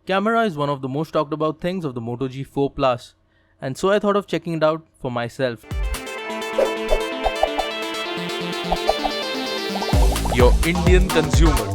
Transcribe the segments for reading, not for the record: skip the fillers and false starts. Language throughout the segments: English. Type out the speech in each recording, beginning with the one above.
Camera is one of the most talked about things of the Moto G4 Plus, and so I thought of checking it out for myself. Your Indian consumer.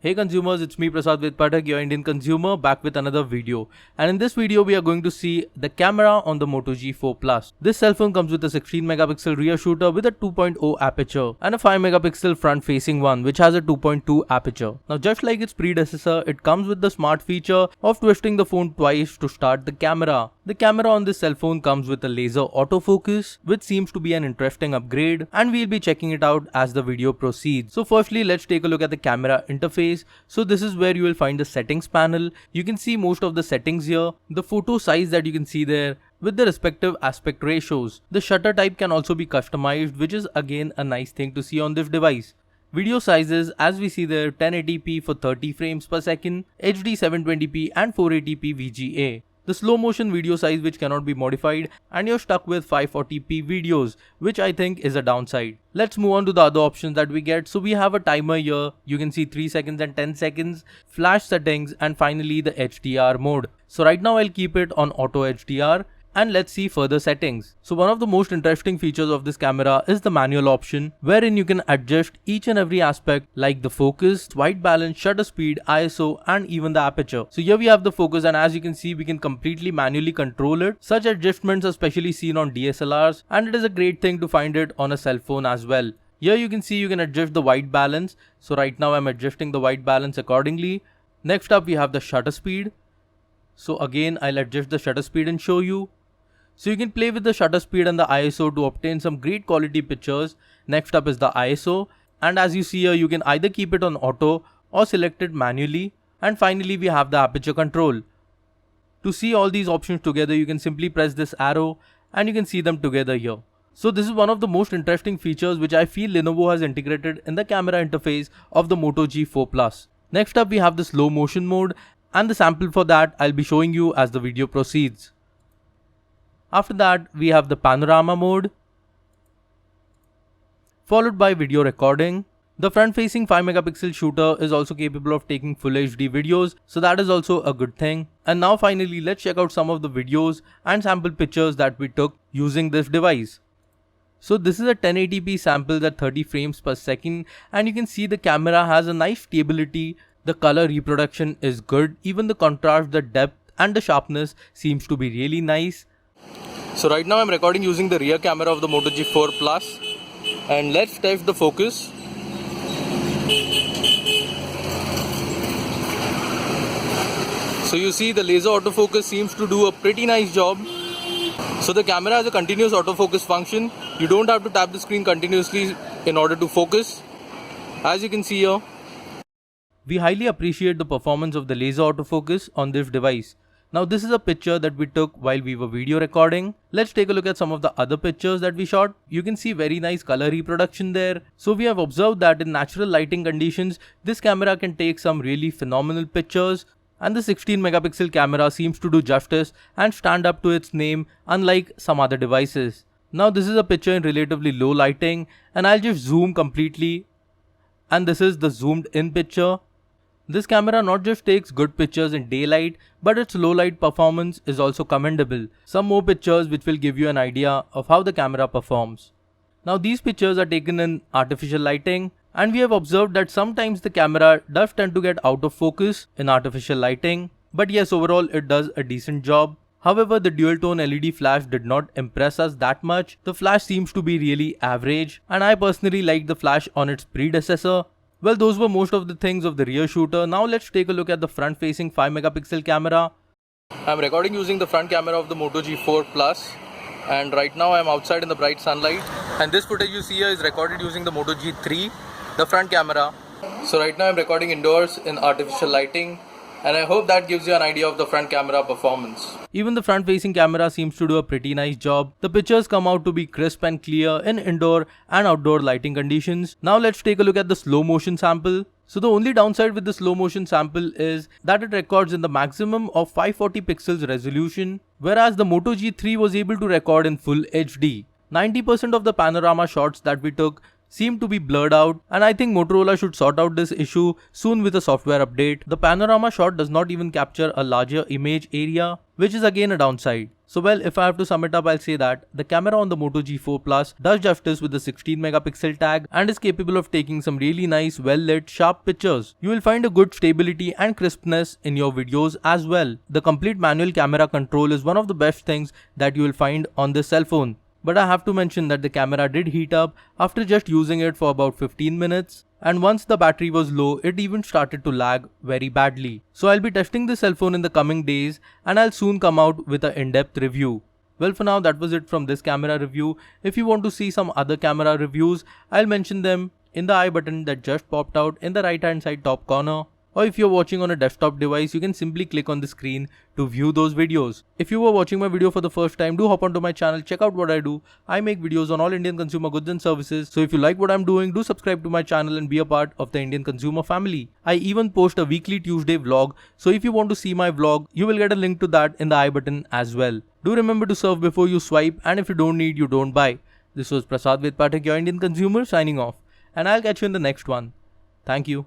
Hey consumers, it's me Prasad Pathak, your Indian consumer, back with another video. And in this video, we are going to see the camera on the Moto G4 Plus. This cell phone comes with a 16 megapixel rear shooter with a 2.0 aperture and a 5 megapixel front facing one which has a 2.2 aperture. Now just like its predecessor, it comes with the smart feature of twisting the phone twice to start the camera. The camera on this cell phone comes with a laser autofocus, which seems to be an interesting upgrade, and we'll be checking it out as the video proceeds. So firstly, let's take a look at the camera interface. So this is where you will find the settings panel. You can see most of the settings here, the photo size that you can see there with the respective aspect ratios. The shutter type can also be customized, which is again a nice thing to see on this device. Video sizes, as we see there, 1080p for 30 frames per second, HD 720p and 480p VGA. The slow motion video size which cannot be modified, and you're stuck with 540p videos, which I think is a downside. Let's move on to the other options that we get. So we have a timer here, you can see 3 seconds and 10 seconds, flash settings, and finally the HDR mode. So right now I'll keep it on auto HDR. And let's see further settings. So one of the most interesting features of this camera is the manual option, wherein you can adjust each and every aspect like the focus, white balance, shutter speed, ISO, and even the aperture. So here we have the focus, and as you can see, we can completely manually control it. Such adjustments are especially seen on DSLRs, and it is a great thing to find it on a cell phone as well. Here you can see you can adjust the white balance. So right now I'm adjusting the white balance accordingly. Next up we have the shutter speed. So again I'll adjust the shutter speed and show you. So you can play with the shutter speed and the ISO to obtain some great quality pictures. Next up is the ISO, and as you see here, you can either keep it on auto or select it manually. And finally we have the aperture control. To see all these options together, you can simply press this arrow and you can see them together here. So this is one of the most interesting features which I feel Lenovo has integrated in the camera interface of the Moto G4 Plus. Next up we have the slow motion mode, and the sample for that I'll be showing you as the video proceeds. After that, we have the panorama mode, followed by video recording. The front-facing 5 megapixel shooter is also capable of taking full HD videos, so that is also a good thing. And now finally, let's check out some of the videos and sample pictures that we took using this device. So this is a 1080p sample at 30 frames per second, and you can see the camera has a nice stability. The color reproduction is good, even the contrast, the depth and the sharpness seems to be really nice. So right now I'm recording using the rear camera of the Moto G4 Plus, and let's test the focus. So you see the laser autofocus seems to do a pretty nice job. So the camera has a continuous autofocus function. You don't have to tap the screen continuously in order to focus. As you can see here, we highly appreciate the performance of the laser autofocus on this device. Now this is a picture that we took while we were video recording. Let's take a look at some of the other pictures that we shot. You can see very nice color reproduction there. So we have observed that in natural lighting conditions, this camera can take some really phenomenal pictures. And the 16 megapixel camera seems to do justice and stand up to its name, unlike some other devices. Now this is a picture in relatively low lighting, and I'll just zoom completely. And this is the zoomed in picture. This camera not just takes good pictures in daylight, but its low light performance is also commendable. Some more pictures which will give you an idea of how the camera performs. Now these pictures are taken in artificial lighting, and we have observed that sometimes the camera does tend to get out of focus in artificial lighting, but yes, overall it does a decent job. However, the dual tone LED flash did not impress us that much. The flash seems to be really average, and I personally like the flash on its predecessor. Well, those were most of the things of the rear shooter. Now let's take a look at the front-facing 5 megapixel camera. I'm recording using the front camera of the Moto G4 Plus, and right now I'm outside in the bright sunlight. And this footage you see here is recorded using the Moto G3, the front camera. So right now I'm recording indoors in artificial lighting, and I hope that gives you an idea of the front camera performance. Even the front facing camera seems to do a pretty nice job. The pictures come out to be crisp and clear in indoor and outdoor lighting conditions. Now let's take a look at the slow motion sample. So the only downside with the slow motion sample is that it records in the maximum of 540 pixels resolution, whereas the Moto G3 was able to record in full HD. 90% of the panorama shots that we took seem to be blurred out, and I think Motorola should sort out this issue soon with a software update. The panorama shot does not even capture a larger image area, which is again a downside. So well, if I have to sum it up, I'll say that the camera on the Moto G4 Plus does justice with the 16 megapixel tag and is capable of taking some really nice, well lit, sharp pictures. You will find a good stability and crispness in your videos as well. The complete manual camera control is one of the best things that you will find on this cell phone. But I have to mention that the camera did heat up after just using it for about 15 minutes. And once the battery was low, it even started to lag very badly. So I'll be testing this cell phone in the coming days and I'll soon come out with an in-depth review. Well, for now that was it from this camera review. If you want to see some other camera reviews, I'll mention them in the I button that just popped out in the right hand side top corner. Or if you're watching on a desktop device, you can simply click on the screen to view those videos. If you were watching my video for the first time, do hop onto my channel, check out what I do. I make videos on all Indian consumer goods and services. So if you like what I'm doing, do subscribe to my channel and be a part of the Indian consumer family. I even post a weekly Tuesday vlog. So if you want to see my vlog, you will get a link to that in the I button as well. Do remember to serve before you swipe, and if you don't need, you don't buy. This was Prasad Ved Pathak, your Indian consumer, signing off. And I'll catch you in the next one. Thank you.